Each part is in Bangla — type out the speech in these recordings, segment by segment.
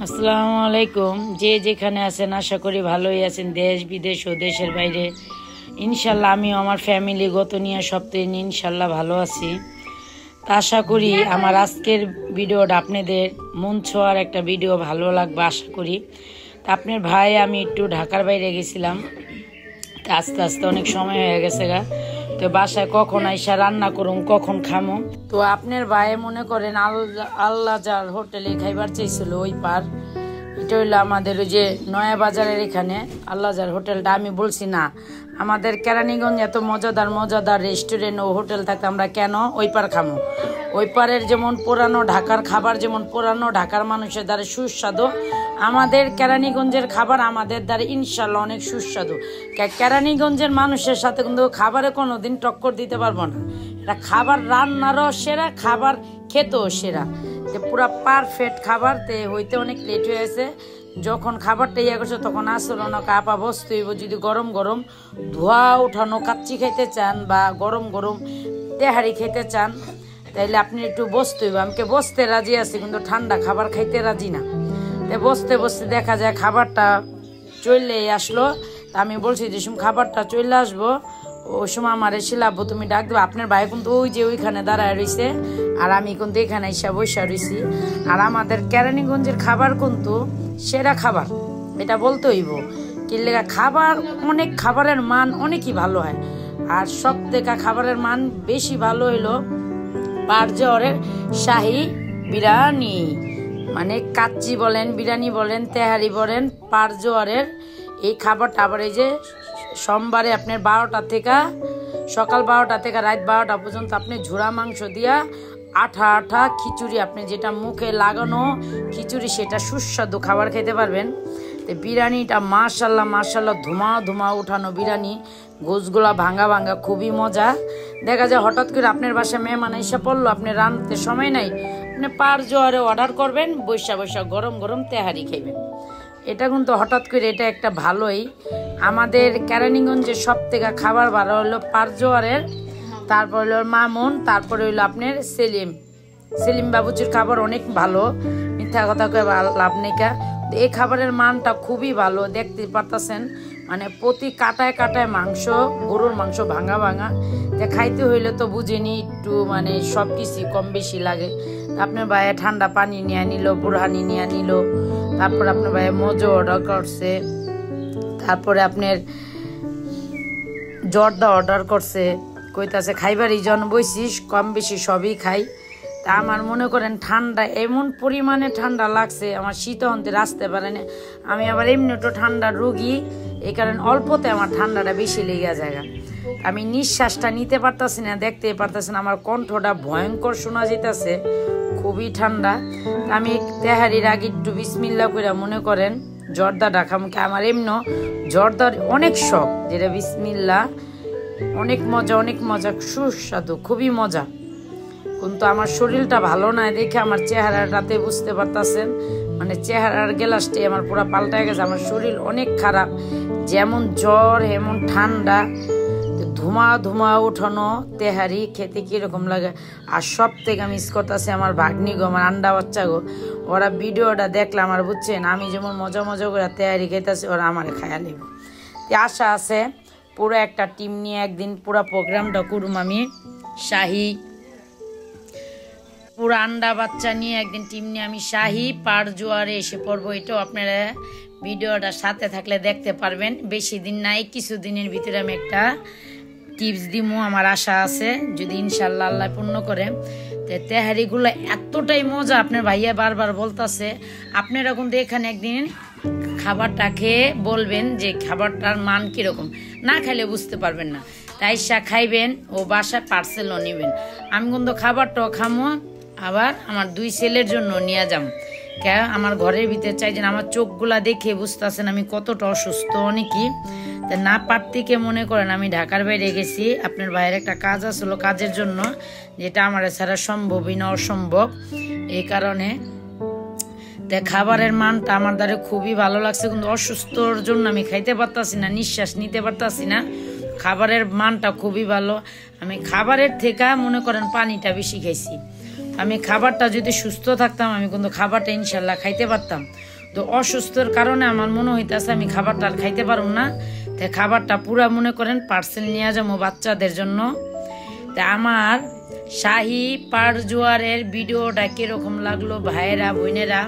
আসসালামু আলাইকুম। যে যেখানে আছেন আশা করি ভালোই আছেন, দেশ বিদেশ ও দেশের বাইরে। ইনশাল্লাহ আমিও আমার ফ্যামিলিগত নিয়ে সপ্তাহে ইনশাল্লাহ ভালো আছি। তা আশা করি আমার আজকের ভিডিওটা আপনাদের মন ছোঁয়ার একটা ভিডিও ভালো লাগবে আশা করি। তা আপনার ভাই আমি একটু ঢাকার বাইরে গেছিলাম, তা আস্তে আস্তে অনেক সময় হয়ে গেছে গা। তো বাসায় কখন আইসা রান্না করুম কখন খামো। তো আপনার ভাই মনে করেন আল্লাহ যার হোটেলে খাইবার চাইছিল ওই পার, এটা হইলো আমাদের ওই যে নয়া বাজারের এখানে আল্লাহ যার হোটেলটা। আমি বলছি না আমাদের কেরানীগঞ্জ এত মজাদার মজাদার রেস্টুরেন্ট ও হোটেল থাকতে আমরা কেন ওই পার খামো। ওই পারের যেমন পুরানো ঢাকার খাবার, যেমন পুরানো ঢাকার মানুষের দ্বারা সুস্বাদু, আমাদের কেরানীগঞ্জের খাবার আমাদের দ্বারা ইনশাল্লাহ অনেক সুস্বাদু। কেরানীগঞ্জের মানুষের সাথে কিন্তু খাবারে কোনো দিন টক্কর দিতে পারবো না। এটা খাবার রান্নারও সেরা, খাবার খেতেও সেরা, যে পুরা পারফেক্ট খাবার। তে হইতে অনেক লেট হয়েছে। যখন খাবারটা ইয়ে করছে তখন আসলো না আপা বসতে হইব। যদি গরম গরম ধোয়া উঠানো কাচ্চি খেতে চান বা গরম গরম তেহারি খেতে চান তাইলে আপনি একটু বসতে হইব। আমাকে বসতে রাজি আছি কিন্তু ঠান্ডা খাবার খাইতে রাজি না। তো বসতে বসতে দেখা যায় খাবারটা চলে আসলো। তা আমি বলছি যে খাবারটা চলে আসবো ওই সময় আমার শিলাবো তুমি ডাক দেবো। আপনার ভাই কিন্তু ওই যে ওইখানে দাঁড়ায় রয়েছে আর আমি কিন্তু এখানে এসে বসে রয়েছি। আর আমাদের কেরানীগঞ্জের খাবার কিন্তু সেরা খাবার, এটা বলতে হইব। কি লেগা খাবার অনেক, খাবারের মান অনেকই ভালো হয়। আর সব থেকে খাবারের মান বেশি ভালো হইলো পারজোয়ারের শাহী বিরিয়ানি, মানে কাচ্চি বলেন, বিরিয়ানি বলেন, তেহারি বলেন, পারজোয়ারের এই খাবারটা। আবার এই যে সোমবারে আপনার 12টা থেকে সকাল 12টা থেকে রাত 12টা পর্যন্ত আপনি ঝুরা মাংস দিয়া আঠা আঠা খিচুড়ি, আপনি যেটা মুখে লাগানো খিচুড়ি সেটা সুস্বাদু খাবার খেতে পারবেন। তো বিরিয়ানিটা মাশাল্লাহ মাশাল্লাহ ধুমা ধুমা উঠানো বিরিয়ানি, গোছগুলা ভাঙ্গা ভাঙ্গা, খুবই মজা। দেখা যায় হঠাৎ করে আপনার বাসায় মেহমান এসে পড়লো, আপনি রান্নাতে সময় নাই, আপনি পারজোয়ারে অর্ডার করবেন, বৈশা বৈশা গরম গরম তেহারি খাইবেন। এটা কিন্তু হঠাৎ করে এটা একটা ভালোই। আমাদের কেরানীগঞ্জের সব থেকে খাবার ভালো হলো পারজোয়ারের, তারপর হলো মামুন, তারপরে হইলো আপনার সেলিম বাবুচির খাবার অনেক ভালো, মিথ্যা কথা কয়ে লাভ নেই। এই খাবারের মানটা খুবই ভালো, দেখতে পারতেছেন। মানে প্রতি কাটায় কাটায় মাংস, গরুর মাংস ভাঙা ভাঙা। খাইতে হইলে তো বুঝিনি একটু মানে সব কিছু কম বেশি লাগে। আপনার ভাইয়ে ঠান্ডা পানি নিয়ে নিল, বুরহানি নিয়ে নিল, তারপর আপনার ভাইয়ে মজো অর্ডার করছে, তারপরে আপনার জর্দা অর্ডার করছে। কইতাছে খাইবার এই জন বইছিস, কম বেশি সবই খাই। তা আমার মনে করেন ঠান্ডা এমন পরিমাণে ঠান্ডা লাগছে, আমার শীত অন্তে আসতে পারে না। আমি আবার এমনি একটু ঠান্ডার রোগী, এই কারণে অল্পতে আমার ঠান্ডাটা বেশি লেগে যায়। আমি নিঃশ্বাসটা নিতে পারতাছি না, দেখতে পারতাছি না, আমার কণ্ঠটা ভয়ঙ্কর শোনা যেতেছে, খুবই ঠান্ডা। আমি তেহারির আগে একটু বিসমিল্লা করে মনে করেন জর্দাটা খামকে। আমার এমন জর্দার অনেক শখ, যেটা বিসমিল্লা, অনেক মজা অনেক মজা, সুস্বাদু, খুবই মজা। কিন্তু আমার শরীরটা ভালো নয় দেখে আমার চেহারাটাতে বুঝতে পারতেছেন, মানে চেহারার গ্লাসটি আমার পুরো পাল্টায় গেছে। আমার শরীর অনেক খারাপ, যেমন জ্বর এমন ঠান্ডা, ধুমা ধুমা উঠানো তেহারি খেতে কিরকম লাগে। আর সব থেকে মিস করতেছে আমার ভাগ্নি গো, আমার আন্ডা বাচ্চা গো। ওরা ভিডিওটা দেখলে আমার বুঝছেন আমি যেমন মজা মজা করে তেহারি খেতেছি, ওরা আমার খায়া নেব। আশা আছে পুরো একটা টিম নিয়ে একদিন পুরো প্রোগ্রামটা করুম আমি, শাহী পুরো আন্ডা বাচ্চা নিয়ে একদিন টিম নিয়ে আমি শাহী পারজোয়ারে এসে পড়বো। এটাও আপনারা ভিডিওটা সাথে থাকলে দেখতে পারবেন। বেশি দিন নাই, কিছু দিনের ভিতরে আমি একটা টিপস দিমু, আমার আশা আছে যদি ইনশাল্লাহ আল্লাহ পূর্ণ করে। তেহারিগুলো এতটাই মজা, আপনার ভাইয়া বারবার বলতেছে। আপনারা কিন্তু এখানে একদিন খাবারটা খেয়ে বলবেন যে খাবারটার মান কিরকম, না খাইলে বুঝতে পারবেন না। তাই খাইবেন ও বাসায় পার্সেলও নেবেন। আমি কিন্তু খাবারটাও খামো, আবার আমার 2 ছেলের জন্য নিয়ে যাম। আমার ঘরের ভিতরে চাইছেন, আমার চোখগুলা দেখে বুঝতেছেন আমি কতটা অসুস্থ অনেকই। তা না পারতিকে মনে করেন আমি ঢাকার বাইরে গেছি, আপনার ভাইয়ের একটা কাজ আসলো, কাজের জন্য, যেটা আমার ছাড়া সম্ভবই না, অসম্ভব। এই কারণে খাবারের মানটা আমার দ্বারা খুবই ভালো লাগছে, কিন্তু অসুস্থর জন্য আমি খাইতে পারতাছি না, নিঃশ্বাস নিতে পারতাছি না। খাবারের মানটা খুবই ভালো। আমি খাবারের থেকে মনে করেন পানিটা বেশি খাইছি। আমি খাবারটা যদি সুস্থ থাকতাম আমি কিন্তু খাবারটা ইনশাল্লাহ খাইতে পারতাম। তো অসুস্থর কারণে আমার মনে হইতেছে আমি খাবারটা আর খাইতে পারুম না। তাই খাবারটা পুরা মনে করেন পার্সেল নিয়ে যাবো বাচ্চাদের জন্য। তা আমার শাহী পারজোয়ারের ভিডিওটা কিরকম লাগলো ভাইয়েরা বোনেরা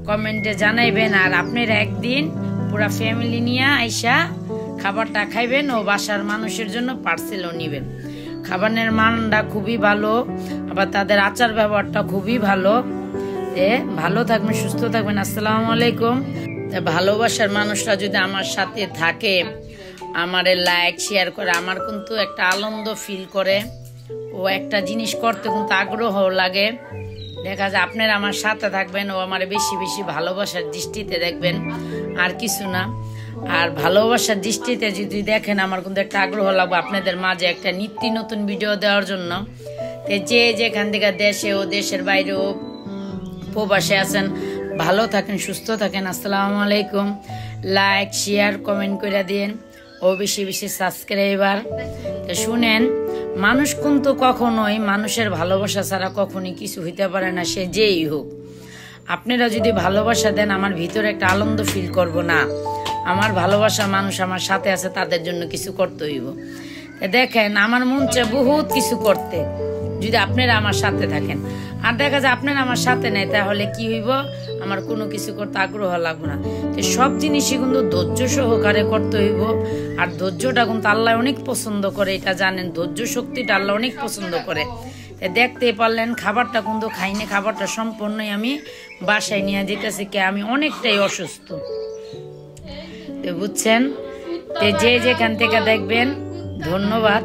কমেন্টে জানাইবেন। আর আপনারা একদিন পুরা ফ্যামিলি নিয়ে আইসা খাবারটা খাইবেন ও বাসার মানুষের জন্য পার্সেলও নিবেন। খাবারের মানটা খুবই ভালো, আবার তাদের আচার ব্যবহারটা খুবই ভালো। ভালো থাকবেন, সুস্থ থাকবেন। আসসালামু আলাইকুম। ভালোবাসার মানুষরা যদি আমার সাথে থাকে, আমারে লাইক শেয়ার করে, আমার কিন্তু একটা আনন্দ ফিল করে ও একটা জিনিস করতে কিন্তু আগ্রহ লাগে। দেখা যায় আপনারা আমার সাথে থাকবেন ও আমার বেশি বেশি ভালোবাসার দৃষ্টিতে দেখবেন, আর কিছু না। আর ভালোবাসার দৃষ্টিতে যদি দেখেন আমার কিন্তু একটা আগ্রহ লাগবে আপনাদের মাঝে একটা নিত্য নতুন ভিডিও দেওয়ার জন্য। যে যেখান থেকে দেশে ও দেশের বাইরেও প্রবাসে আছেন, ভালো থাকেন, সুস্থ থাকেন। আসসালামু আলাইকুম। লাইক শেয়ার কমেন্ট করে দিন ও বেশি বেশি সাবস্ক্রাইবার। শুনেন, মানুষ কিন্তু কখনোই মানুষের ভালোবাসা ছাড়া কখনোই কিছু হইতে পারে না, সে যেই হোক। আপনারা যদি ভালোবাসা দেন আমার ভিতরে একটা আনন্দ ফিল করব না, আমার ভালোবাসা মানুষ আমার সাথে আছে, তাদের জন্য কিছু করতে হইব। দেখেন আমার মন চায় বহুত কিছু করতে যদি আপনারা আমার সাথে থাকেন। আর দেখা যায় আপনারা আমার সাথে নেই, তাহলে কি হইব, আমার কোনো কিছু করতে আগ্রহ লাগবে না। তো সব জিনিসই কিন্তু ধৈর্য সহকারে করতে হইব। আর ধৈর্যটা কিন্তু আল্লাহ অনেক পছন্দ করে, এটা জানেন। ধৈর্য শক্তিটা আল্লাহ অনেক পছন্দ করে। দেখতেই পারলেন খাবারটা কিন্তু খাইনি, খাবারটা সম্পূর্ণই আমি বাসায় নিয়ে যেতেছি, কে আমি অনেকটাই অসুস্থ। তো বুঝছেন, যে যেখান থেকে দেখবেন ধন্যবাদ।